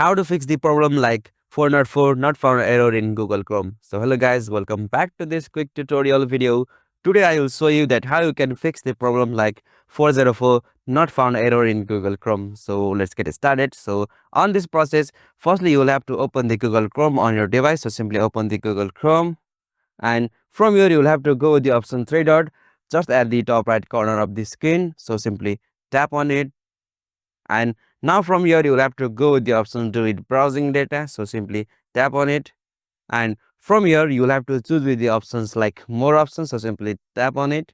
how to fix the problem like 404 not found error in Google Chrome. So hello guys, welcome back to this quick tutorial video. Today I will show you that how you can fix the problem like 404 not found error in Google Chrome. So let's get started. So on this process, firstly you will have to open the Google Chrome on your device. So simply open the Google Chrome, and from here you will have to go with the option three dot just at the top right corner of the screen. So simply tap on it, and now from here you will have to go with the option to read browsing data. So simply tap on it, and from here you will have to choose with the options like more options. So simply tap on it,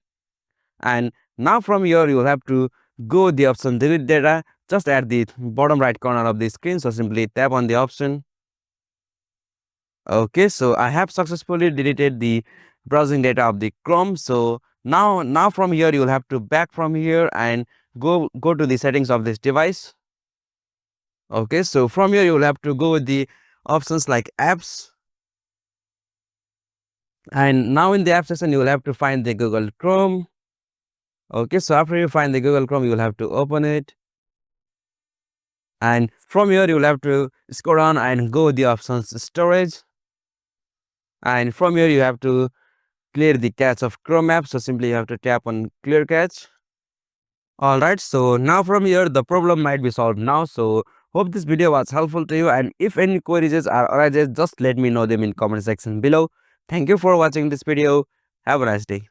and now from here you will have to go with the option delete data just at the bottom right corner of the screen. So simply tap on the option. Okay, so I have successfully deleted the browsing data of the Chrome. So now from here you will have to back from here and go to the settings of this device. Okay, so from here you will have to go with the options like apps, and now in the app section you will have to find the Google Chrome. Okay, so after you find the Google Chrome you will have to open it, and from here you will have to scroll down and go with the options storage, and from here you have to clear the cache of Chrome app. So simply you have to tap on clear cache. Alright, so now from here the problem might be solved now. So hope this video was helpful to you, and if any queries or arises, just let me know them in comment section below. Thank you for watching this video. Have a nice day.